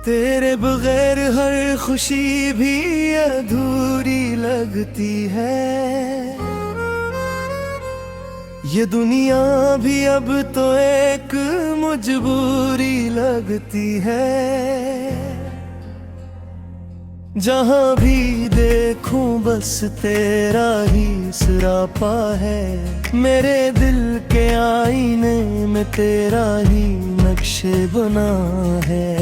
तेरे बगैर हर खुशी भी अधूरी लगती है। ये दुनिया भी अब तो एक मजबूरी लगती है। जहां भी देखूं बस तेरा ही सरापा है। मेरे दिल के आईने में तेरा ही नक्शे बना है।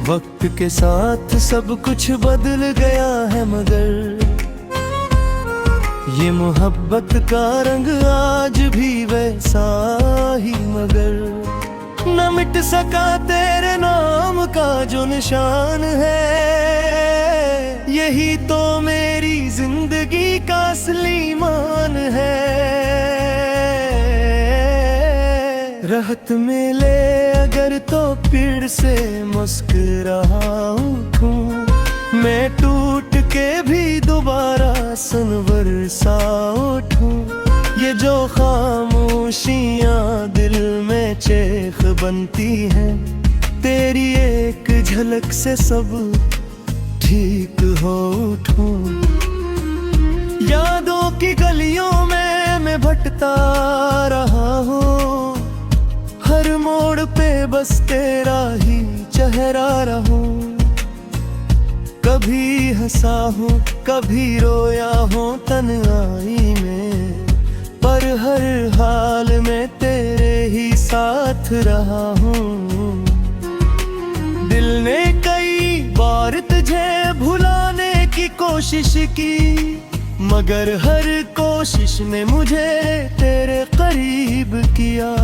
वक्त के साथ सब कुछ बदल गया है, मगर ये मोहब्बत का रंग आज भी वैसा ही। मगर न मिट सका तेरे नाम का जो निशान है। यही तो मेरी जिंदगी का असली मान है। राहत मिले अगर तो फिर से मुस्कुरा उठूं। मैं टूट के भी दोबारा सनवर सा उठूं। ये जो खामोशियां दिल में चेख बनती हैं, तेरी एक झलक से सब ठीक हो उठूं। यादों की गलियों में मैं भटकता रहा हूँ। हर मोड़ पे बस तेरा ही चेहरा रहूं। कभी हंसा हूँ कभी रोया हूँ तन्हाई में, पर हर हाल में तेरे ही साथ रहा हूँ। दिल ने कई बार तुझे भुलाने की कोशिश की, मगर हर कोशिश ने मुझे तेरे करीब किया।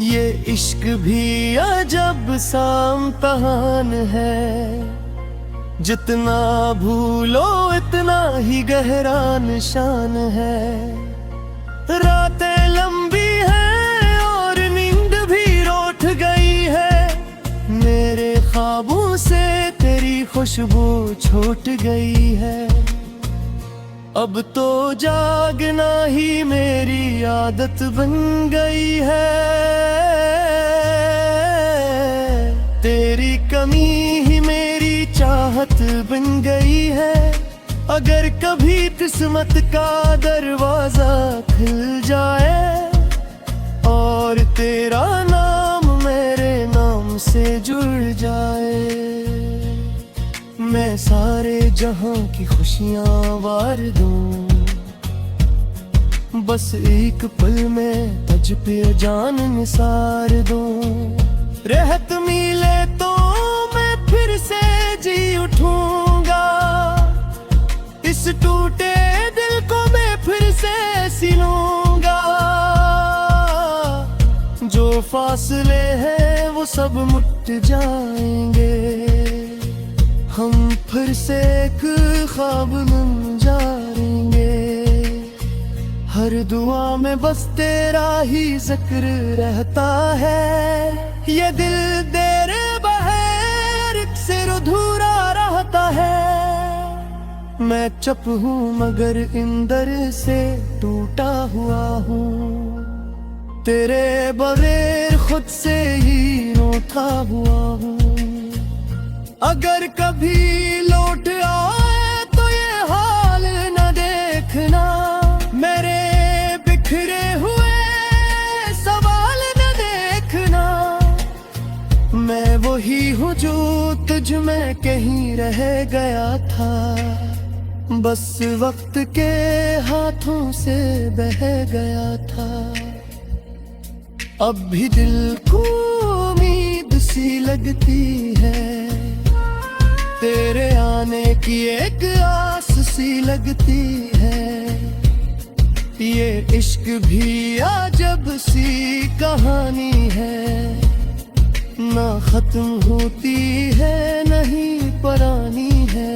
ये इश्क भी अजब सा इम्तिहान है। जितना भूलो इतना ही गहरा निशान है। रातें लंबी हैं और नींद भी रूठ गई है। मेरे ख्वाबों से तेरी खुशबू छूट गई है। अब तो जागना ही मेरी आदत बन गई है। तेरी कमी ही मेरी चाहत बन गई है। अगर कभी किस्मत का दरवाजा खुल जाए और तेरा नाम मेरे नाम से जुड़ जाए, मैं सारे जहां की खुशियां वार दूं। बस एक पल में तुझ पे जान निसार दूं। रहत मिले तो मैं फिर से जी उठूंगा। इस टूटे दिल को मैं फिर से सिलूंगा। जो फासले हैं वो सब मिट जाएंगे। हम फिर से एक ख्वाब बन जाएंगे। हर दुआ में बस तेरा ही जिक्र रहता है। ये दिल तेरे बगैर सिर अधूरा रहता है। मैं चुप हूँ मगर अंदर से टूटा हुआ हूँ। तेरे बगैर खुद से ही रोता हुआ हूँ। अगर कभी लौट आए तो ये हाल न देखना। मेरे बिखरे हुए सवाल न देखना। मैं वही हूँ जो तुझ में कहीं रह गया था। बस वक्त के हाथों से बह गया था। अब भी दिल को उम्मीद सी लगती है। तेरे आने की एक आस सी लगती है। ये इश्क भी अजब सी कहानी है। ना खत्म होती है नहीं पुरानी है।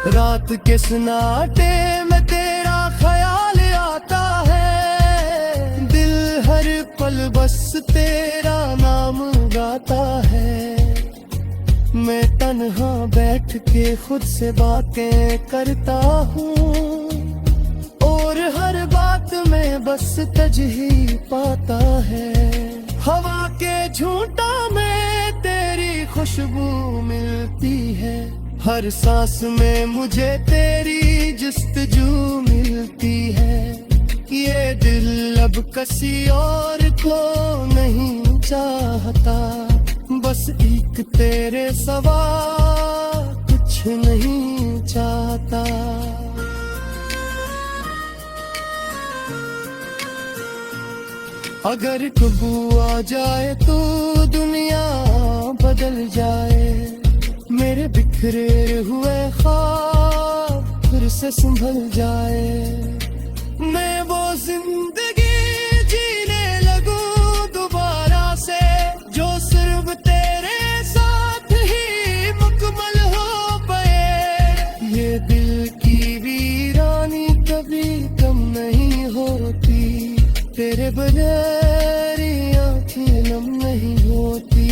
रात के सन्नाटे में तेरा ख्याल आता है। दिल हर पल बस तेरा नाम गाता है। मैं तन्हा बैठ के खुद से बातें करता हूँ। ओ और हर बात में बस तज ही पाता है। हवा के झूठा में तेरी खुशबू मिलती है, हर सांस में मुझे तेरी जुस्तजू मिलती है। ये दिल अब किसी और को नहीं चाहता, बस एक तेरे सवा कुछ नहीं चाहता। अगर कबू आ जाए तो दुनिया बदल जाए, मेरे बिखरे हुए ख्वाब फिर से संभल जाए। मैं वो जिंदगी जीने लगूं दोबारा से, जो सिर्फ तेरे साथ ही मुकम्मल हो पाए। ये दिल की वीरानी कभी कम नहीं होती, तेरे बगैर आँखें नम नहीं होती।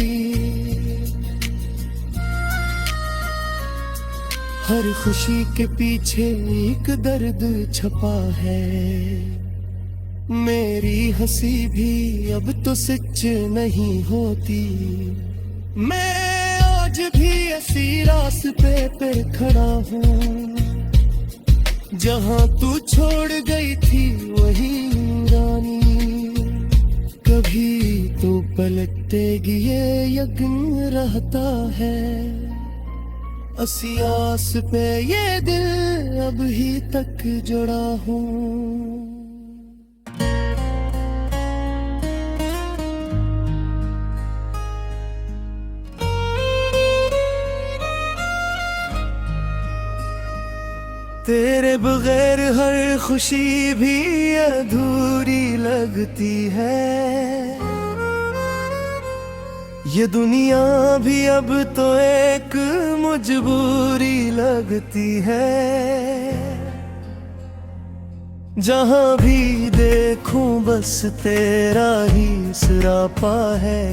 हर खुशी के पीछे एक दर्द छपा है, मेरी हंसी भी अब तो सच नहीं होती। मैं आज भी ऐसी रास्ते पे खड़ा हूँ, जहाँ तू छोड़ गई थी वही रानी। कभी तो पलटेगी ये यकीन रहता है, असी आस पे ये दिल अब ही तक जुड़ा हूँ। तेरे बगैर हर खुशी भी अधूरी लगती है, ये दुनिया भी अब तो एक मजबूरी लगती है। जहाँ भी देखूं बस तेरा ही सरापा है,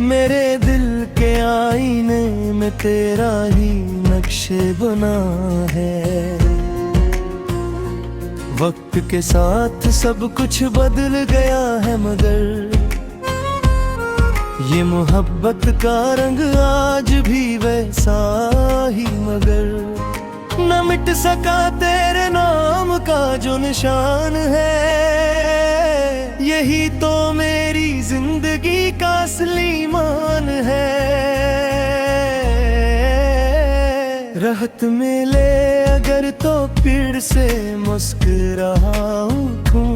मेरे दिल के आईने में तेरा ही नक्शे बना है। वक्त के साथ सब कुछ बदल गया है, मगर ये मोहब्बत का रंग आज भी वैसा ही। मगर न मिट सका तेरे नाम का जो निशान है, यही तो मेरी जिंदगी का असली मान है। राहत मिले अगर तो फिर से मुस्कुरा उठूं,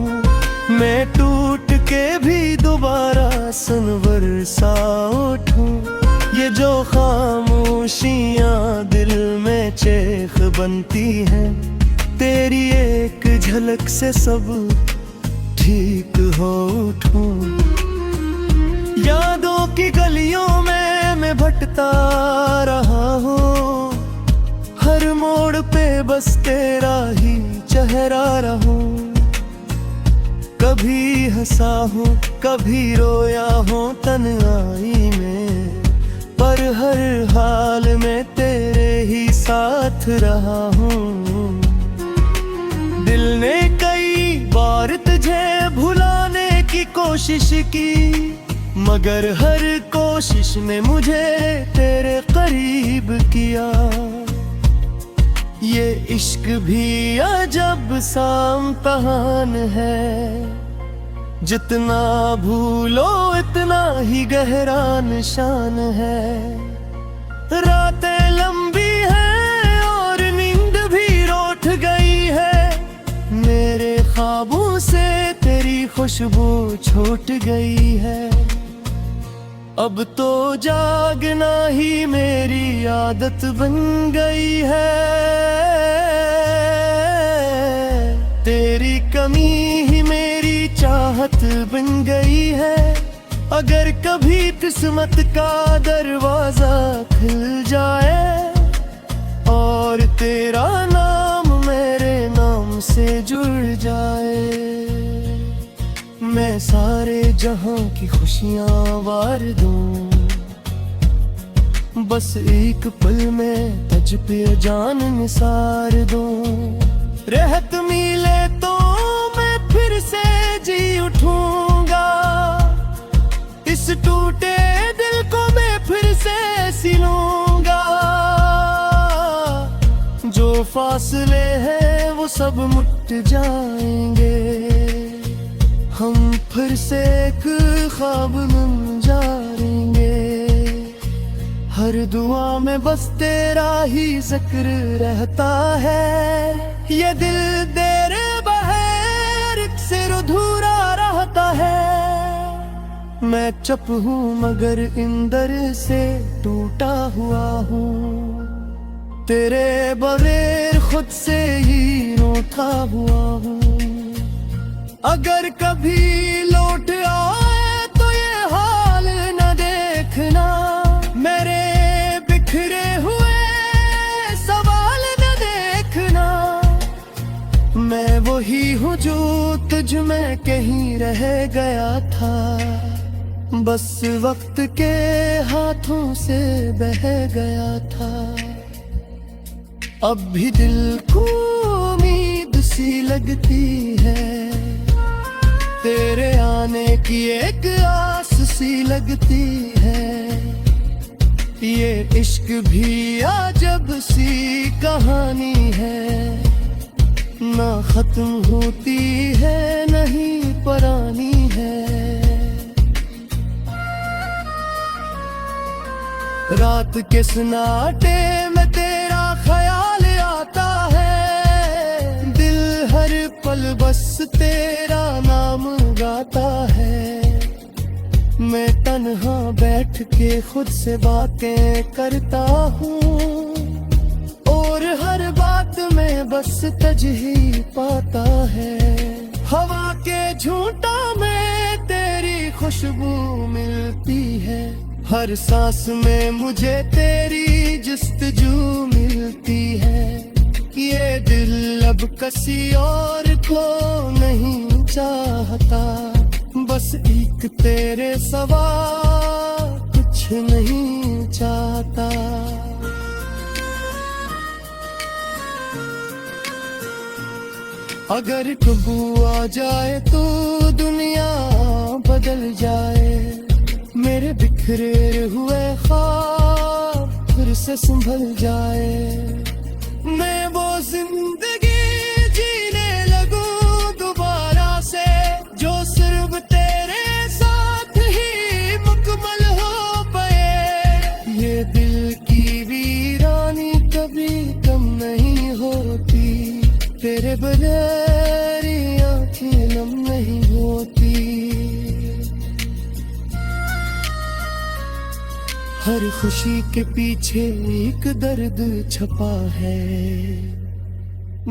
मैं टूट के भी दोबारा सनवर सा उठूं। ये जो खामोशियां दिल में चेख बनती हैं, तेरी एक झलक से सब ठीक हो उठूं। यादों की गलियों में मैं भटकता रहा हूँ, हर मोड़ पे बस तेरा ही चेहरा रहूं। कभी हंसा हूँ कभी रोया हूँ तन्हाई में, पर हर हाल में तेरे ही साथ रहा हूँ। दिल ने कई बार तुझे भुलाने की कोशिश की, मगर हर कोशिश ने मुझे तेरे करीब किया। ये इश्क भी अजब सा इम्तिहान है, जितना भूलो इतना ही गहरा निशान है। रातें लंबी हैं और नींद भी रूठ गई है, मेरे ख्वाबों से तेरी खुशबू छूट गई है। अब तो जागना ही मेरी आदत बन गई है, तेरी कमी ही मेरी चाहत बन गई है। अगर कभी किस्मत का दरवाजा खुल जाए और तेरा नाम मेरे नाम से जुड़ जाए, मैं सारे जहां की खुशियां वार दूं, बस एक पल में तुझ पे जान निसार दूं। रहत मिले तो जी उठूंगा। इस टूटे दिल को मैं फिर से सिलूंगा। जो फासले हैं वो सब मिट जाएंगे। हम फिर से एक ख्वाब में जाएंगे। हर दुआ में बस तेरा ही जिक्र रहता है। ये दिल देर बहर सिर अधूरा रहता है। मैं चुप हूँ मगर अंदर से टूटा हुआ हूँ। तेरे बगैर खुद से ही रूठा हुआ हूँ। अगर कभी लौट आए तो ये हाल न देखना। मेरे बिखरे हुए सवाल न देखना। मैं वही हूँ जो तुझ में कहीं रह गया था। बस वक्त के हाथों से बह गया था। अब भी दिल को उम्मीद सी लगती है। तेरे आने की एक आस सी लगती है। ये इश्क भी अजब सी कहानी है। ना खत्म होती है नहीं पुरानी है। रात के सन्नाटे में तेरा ख्याल आता है। दिल हर पल बस तेरा नाम गाता है। मैं तन्हा बैठ के खुद से बातें करता हूँ। और हर बात में बस तुझ ही पाता है। हवा के झूठा में तेरी खुशबू मिलती है। हर सांस में मुझे तेरी जुस्तजू मिलती है। ये दिल अब किसी और को नहीं चाहता। बस एक तेरे सिवा कुछ नहीं चाहता। अगर कबू आ जाए तो दुनिया बदल जाए। मेरे बिखरे हुए ख्वाब फिर से संभल जाए। मैं वो जिंदगी जीने लगूं दोबारा से। जो सिर्फ तेरे साथ ही मुकम्मल हो पाए। ये दिल की वीरानी कभी कम नहीं होती। तेरे बगैर आँखें नम नहीं होती। हर खुशी के पीछे एक दर्द छपा है।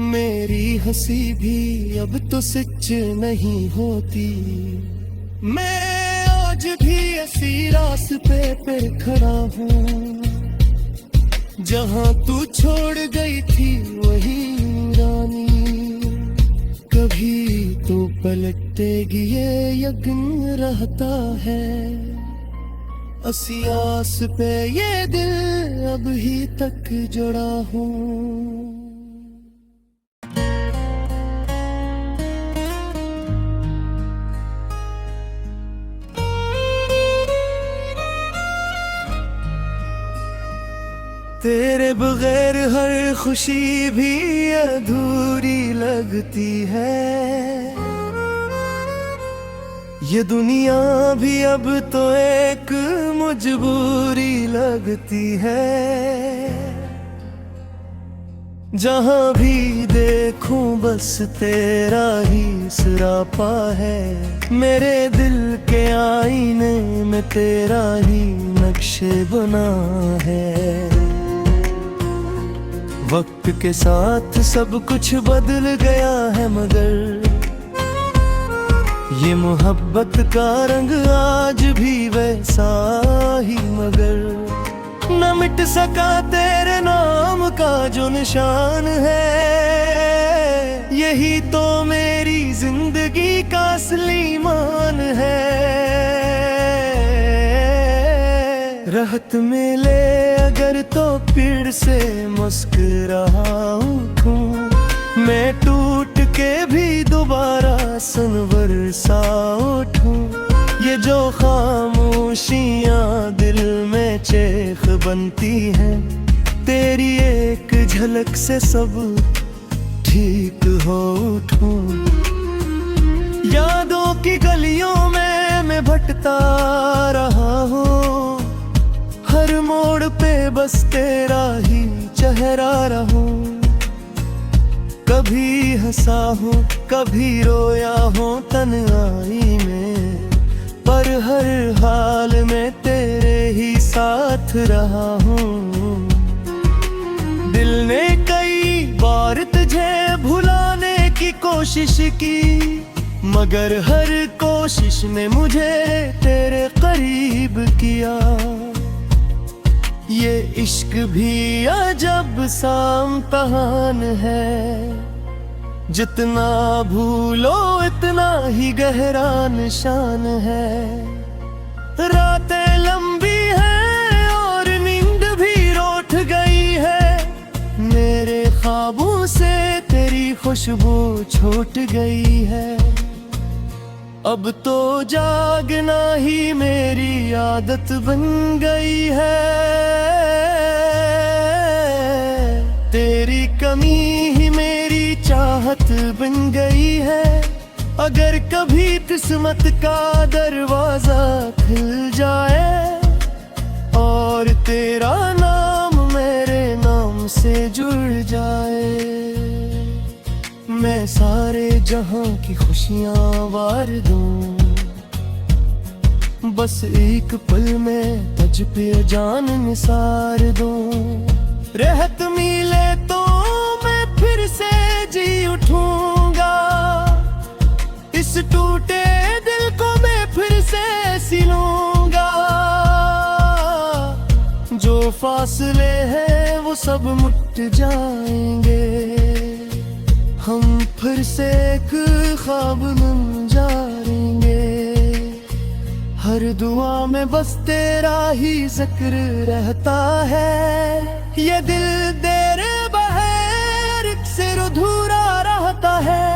मेरी हंसी भी अब तो सच नहीं होती। मैं आज भी ऐसी रास्ते पे खड़ा हूँ। जहाँ तू छोड़ गई थी वही रानी। कभी तो पलटेगी ये यकीन रहता है। आस पे ये दिल अभी तक जुड़ा हूँ। तेरे बगैर हर खुशी भी अधूरी लगती है। ये दुनिया भी अब तो एक मजबूरी लगती है। जहाँ भी देखूं बस तेरा ही सरापा है। मेरे दिल के आईने में तेरा ही नक्शे बना है। वक्त के साथ सब कुछ बदल गया है मगर ये मोहब्बत का रंग आज भी वैसा ही। मगर न मिट सका तेरे नाम का जो निशान है। यही तो मेरी जिंदगी का असली मान है। राहत मिले अगर तो फिर से मुस्कुरा उठूं। मैं टूट के भी दोबारा सनवर सा उठूं। ये जो खामोशियां दिल में चेख बनती हैं, तेरी एक झलक से सब ठीक हो उठूं। यादों की गलियों में मैं भटकता रहा हूँ, हर मोड़ पे बस तेरा ही चेहरा रहूं। कभी हंसा हूँ कभी रोया हूँ तन्हाई में, पर हर हाल में तेरे ही साथ रहा हूँ। दिल ने कई बार तुझे भुलाने की कोशिश की, मगर हर कोशिश ने मुझे तेरे करीब किया। ये इश्क भी अजब सा इम्तिहान है, जितना भूलो इतना ही गहरा निशान है। रातें लंबी हैं और नींद भी रूठ गई है, मेरे ख्वाबों से तेरी खुशबू छूट गई है। अब तो जागना ही मेरी आदत बन गई है, तेरी कमी ही मेरी चाहत बन गई है। अगर कभी किस्मत का दरवाजा खुल जाए और तेरा नाम मेरे नाम से जुड़ जाए, मैं सारे जहां की खुशियां वार दूं। बस एक पल में तुझ पे जान निसार दूं। रहत मिले तो मैं फिर से जी उठूंगा, इस टूटे दिल को मैं फिर से सिलूंगा। जो फासले हैं वो सब मिट जाएंगे, हम फिर से एक ख्वाब बन जाएंगे। हर दुआ में बस तेरा ही जिक्र रहता है, ये दिल देर बहर से अधूरा रहता है।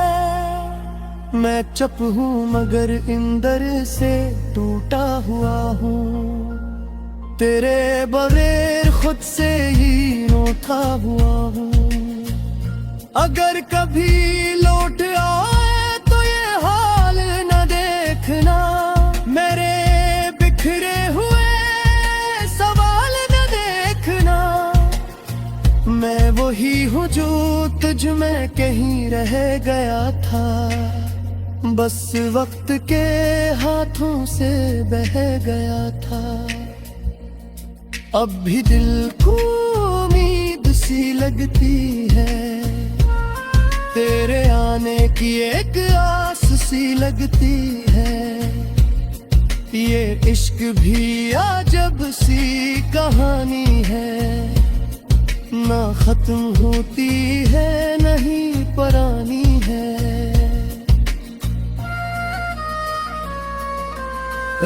मैं चुप हूँ मगर अंदर से टूटा हुआ हूँ, तेरे बगैर खुद से ही रूठा हुआ हूँ। अगर कभी लौट आए तो ये हाल न देखना, मेरे बिखरे हुए सवाल न देखना। मैं वही हूँ जो तुझ में कहीं रह गया था, बस वक्त के हाथों से बह गया था। अब भी दिल को उम्मीद सी लगती है, तेरे आने की एक आस सी लगती है। ये इश्क भी अजब सी कहानी है, ना खत्म होती है नहीं पुरानी है।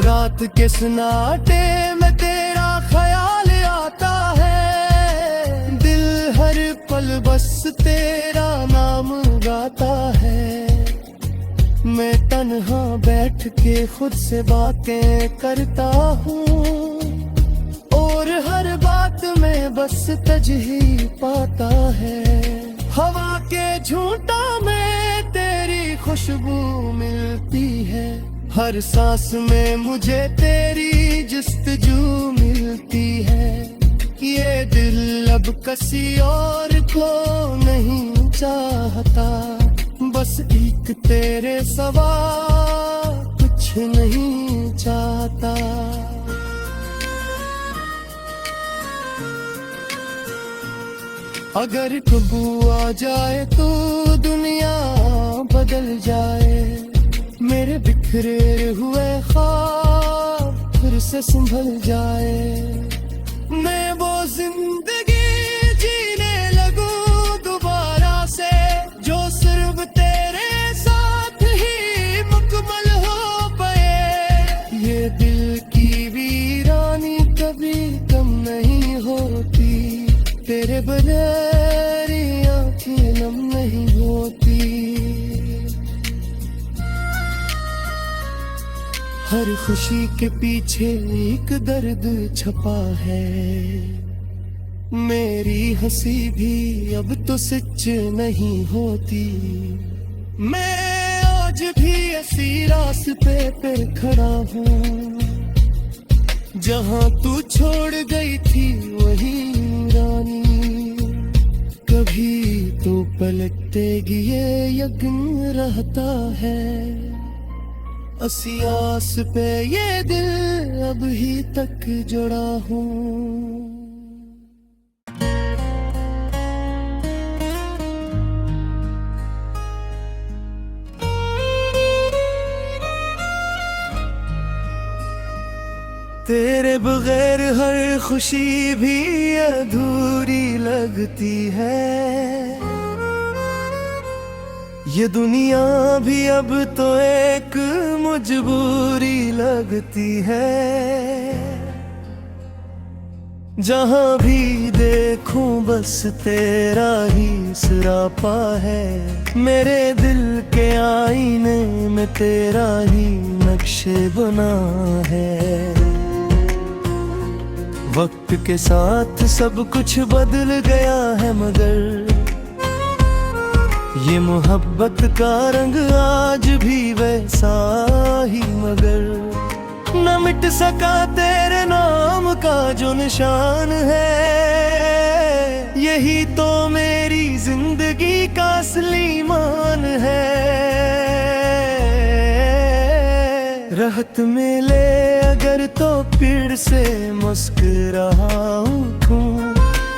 रात के सन्नाटे में तेरा ख्याल आता है, दिल हर पल बस तेरा नाम गाता है। मैं तन्हा बैठ के खुद से बातें करता हूँ, और हर बात में बस तुझ ही पाता है। हवा के झूठा में तेरी खुशबू मिलती है, हर सांस में मुझे तेरी जुस्तजू मिलती है। ये दिल अब किसी और को नहीं चाहता, बस एक तेरे सवा कुछ नहीं चाहता। अगर कबू आ जाए तो दुनिया बदल जाए, मेरे बिखरे हुए ख्वाब फिर से संभल जाए। मैं वो जिंदगी जीने लगूं दोबारा से, जो सिर्फ तेरे साथ ही मुकम्मल हो पाए। ये दिल की वीरानी कभी कम नहीं होती, तेरे बगैर आँखें नम नहीं होती। हर खुशी के पीछे एक दर्द छपा है। मेरी हंसी भी अब तो सच नहीं होती। मैं आज भी ऐसी रास्ते पे खड़ा हूँ जहाँ तू छोड़ गई थी वही रानी। कभी तो पलटेगी ये यकीन रहता है। आस पे ये दिल अब ही तक जुड़ा हूँ। तेरे बगैर हर खुशी भी अधूरी लगती है। ये दुनिया भी अब तो एक मजबूरी लगती है। जहाँ भी देखूं बस तेरा ही सरापा है। मेरे दिल के आईने में तेरा ही नक्शे बना है। वक्त के साथ सब कुछ बदल गया है मगर ये मोहब्बत का रंग आज भी वैसा ही। मगर न मिट सका तेरे नाम का जो निशान है। यही तो मेरी जिंदगी का असली मान है। राहत मिले अगर तो फिर से मुस्कुरा उठूं।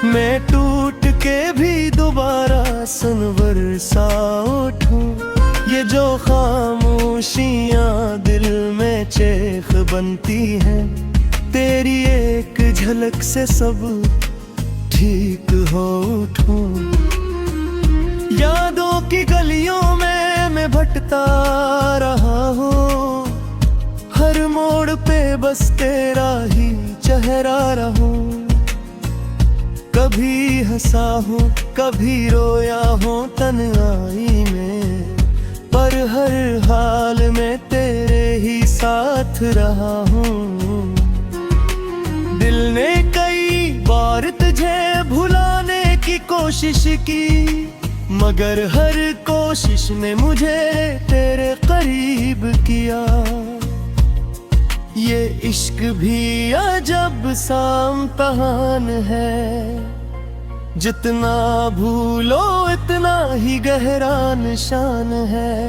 मैं टूट के भी दोबारा सनवर सा उठूं। ये जो खामोशियां दिल में चेख बनती हैं। तेरी एक झलक से सब ठीक हो उठूं। यादों की गलियों में मैं भटकता रहा हूँ। हर मोड़ पे बस तेरा ही चेहरा रहूं। कभी हंसा हूँ कभी रोया हूँ तन्हाई में। पर हर हाल में तेरे ही साथ रहा हूँ। दिल ने कई बार तुझे भुलाने की कोशिश की। मगर हर कोशिश ने मुझे तेरे करीब किया। ये इश्क भी अजब सा इम्तिहान है। जितना भूलो इतना ही गहरा निशान है।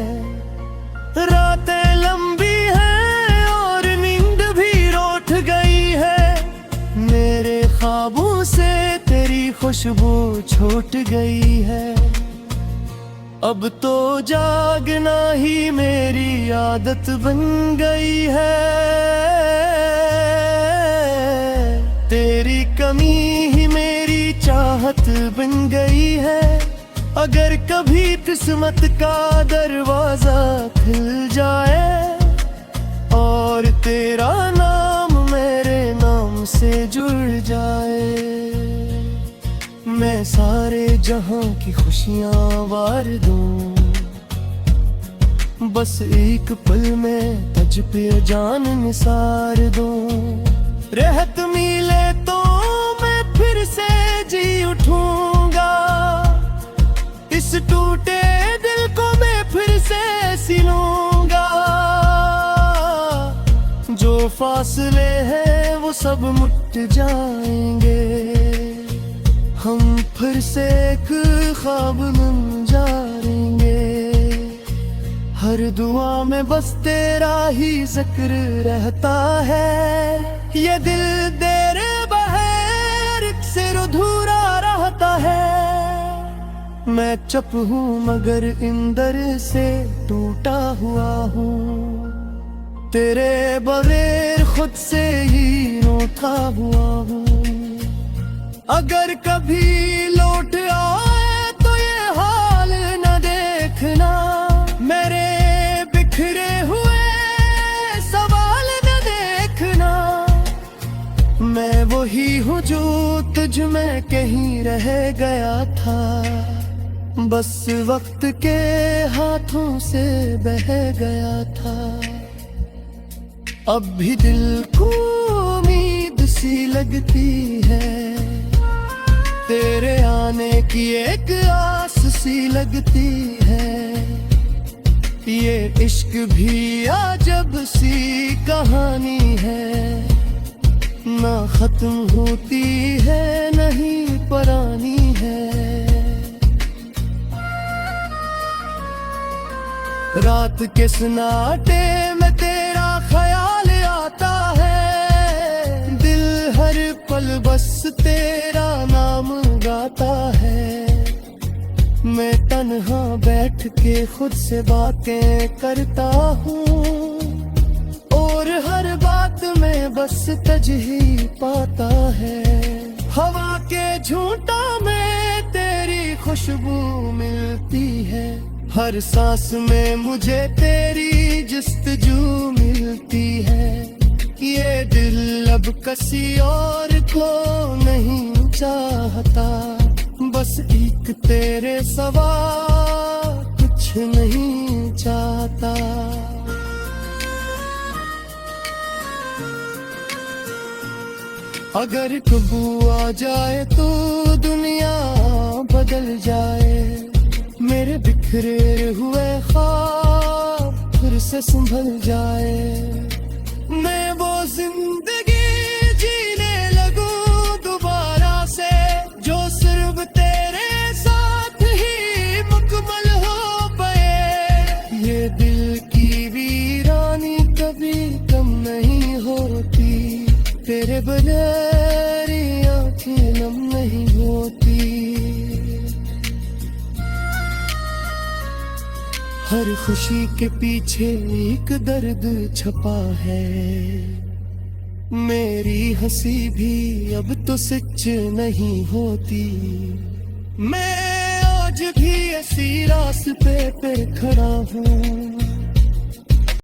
रातें लंबी हैं और नींद भी रूठ गई है। मेरे ख्वाबों से तेरी खुशबू छूट गई है। अब तो जागना ही मेरी आदत बन गई है। तेरी कमी ही मेरी चाहत बन गई है। अगर कभी किस्मत का दरवाजा खुल जाए और तेरा नाम मेरे नाम से जुड़ जाए। मैं सारे जहां की खुशियां वार दूं। बस एक पल में तुझ पे जान निसार दूं। रहत मिले तो मैं फिर से जी उठूंगा। इस टूटे दिल को मैं फिर से सिलूंगा। जो फासले हैं वो सब मिट जाएंगे। हम फिर से एक ख्वाब बन जाएंगे। हर दुआ में बस तेरा ही जिक्र रहता है। ये दिल तेरे बगैर सिर अधूरा रहता है। मैं चुप हूँ मगर अंदर से टूटा हुआ हूँ। तेरे बगैर खुद से ही रूठा हुआ हूँ। अगर कभी लौट आए तो ये हाल न देखना। मेरे बिखरे हुए सवाल न देखना। मैं वही हूँ जो तुझ में कहीं रह गया था। बस वक्त के हाथों से बह गया था। अब भी दिल को उम्मीद सी लगती है, तेरे आने की एक आस सी लगती है। ये इश्क भी अजब सी कहानी है, ना खत्म होती है नहीं पुरानी है। रात के सन्नाटे में तेरा ख्याल आता है, दिल हर पल बस तेरा नाम गाता है। मैं तन्हा बैठ के खुद से बातें करता हूँ, और हर बात में बस तज ही पाता है। हवा के झूठा में तेरी खुशबू मिलती है, हर सांस में मुझे तेरी जस्तजू मिलती है। ये दिल अब किसी और को नहीं चाहता, बस एक तेरे सिवा कुछ नहीं चाहता। अगर कबू आ जाए तो दुनिया बदल जाए, मेरे बिखरे हुए ख्वाब फिर से संभल जाए। मैं वो जिंदगी जीने लगूं दोबारा से, जो सिर्फ तेरे साथ ही मुकम्मल हो पाए। ये दिल की वीरानी कभी कम नहीं होती, तेरे बगैर आँखें नम नहीं होती। हर खुशी के पीछे एक दर्द छपा है, मेरी हंसी भी अब तो सच नहीं होती। मैं आज भी इसी रास्ते पे खड़ा हूँ,